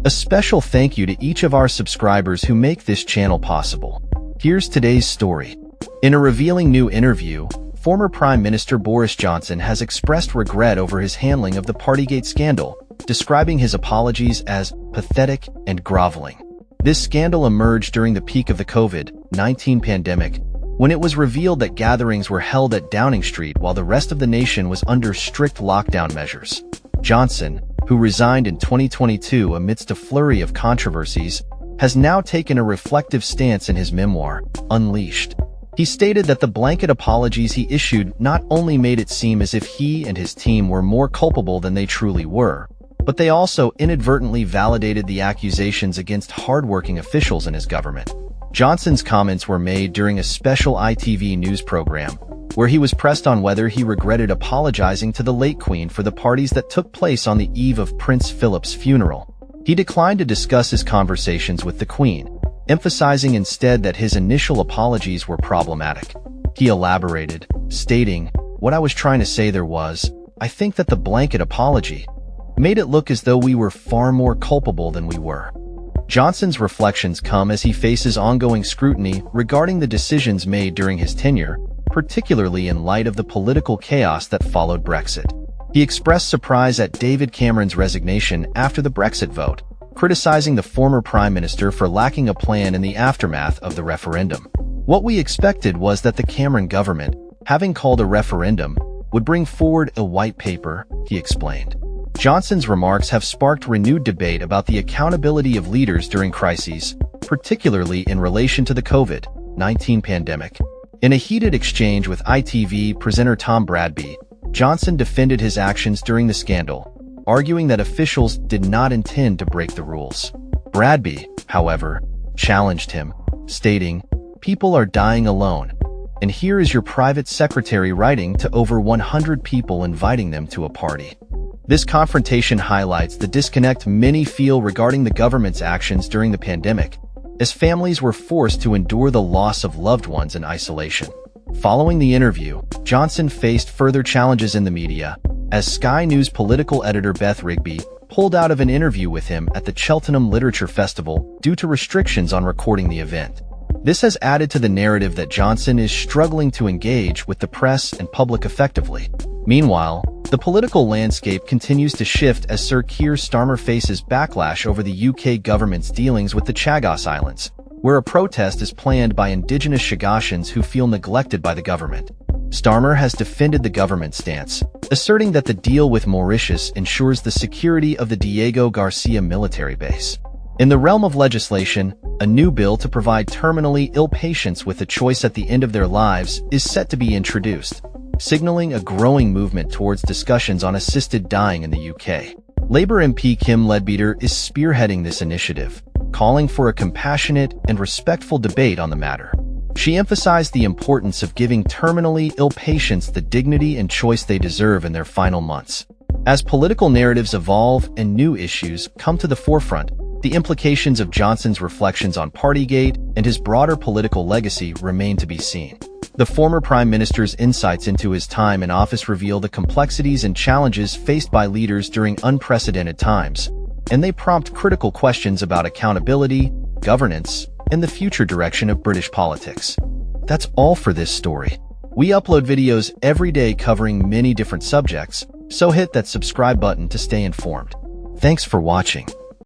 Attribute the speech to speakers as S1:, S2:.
S1: A special thank you to each of our subscribers who make this channel possible. Here's today's story. In a revealing new interview, former Prime Minister Boris Johnson has expressed regret over his handling of the Partygate scandal, describing his apologies as pathetic and groveling. This scandal emerged during the peak of the COVID-19 pandemic, when it was revealed that gatherings were held at Downing Street while the rest of the nation was under strict lockdown measures. Johnson, who resigned in 2022 amidst a flurry of controversies, has now taken a reflective stance in his memoir, Unleashed. He stated that the blanket apologies he issued not only made it seem as if he and his team were more culpable than they truly were, but they also inadvertently validated the accusations against hardworking officials in his government. Johnson's comments were made during a special ITV news program, where he was pressed on whether he regretted apologizing to the late Queen for the parties that took place on the eve of Prince Philip's funeral. He declined to discuss his conversations with the Queen, emphasizing instead that his initial apologies were problematic. He elaborated, stating, "What I was trying to say there was, I think that the blanket apology made it look as though we were far more culpable than we were." Johnson's reflections come as he faces ongoing scrutiny regarding the decisions made during his tenure, particularly in light of the political chaos that followed Brexit. He expressed surprise at David Cameron's resignation after the Brexit vote, criticizing the former Prime Minister for lacking a plan in the aftermath of the referendum. "What we expected was that the Cameron government, having called a referendum, would bring forward a white paper," he explained. Johnson's remarks have sparked renewed debate about the accountability of leaders during crises, particularly in relation to the COVID-19 pandemic. In a heated exchange with ITV presenter Tom Bradby, Johnson defended his actions during the scandal, arguing that officials did not intend to break the rules. Bradby, however, challenged him, stating, "People are dying alone, and here is your private secretary writing to over 100 people inviting them to a party." This confrontation highlights the disconnect many feel regarding the government's actions during the pandemic, as families were forced to endure the loss of loved ones in isolation. Following the interview, Johnson faced further challenges in the media, as Sky News political editor Beth Rigby pulled out of an interview with him at the Cheltenham Literature Festival due to restrictions on recording the event. This has added to the narrative that Johnson is struggling to engage with the press and public effectively. Meanwhile, the political landscape continues to shift as Sir Keir Starmer faces backlash over the UK government's dealings with the Chagos Islands, where a protest is planned by indigenous Chagosians who feel neglected by the government. Starmer has defended the government's stance, asserting that the deal with Mauritius ensures the security of the Diego Garcia military base. In the realm of legislation, a new bill to provide terminally ill patients with a choice at the end of their lives is set to be introduced, signaling a growing movement towards discussions on assisted dying in the UK. Labour MP Kim Leadbeater is spearheading this initiative, calling for a compassionate and respectful debate on the matter. She emphasized the importance of giving terminally ill patients the dignity and choice they deserve in their final months. As political narratives evolve and new issues come to the forefront, the implications of Johnson's reflections on Partygate and his broader political legacy remain to be seen. The former Prime Minister's insights into his time in office reveal the complexities and challenges faced by leaders during unprecedented times, and they prompt critical questions about accountability, governance, and the future direction of British politics. That's all for this story. We upload videos every day covering many different subjects, so hit that subscribe button to stay informed. Thanks for watching.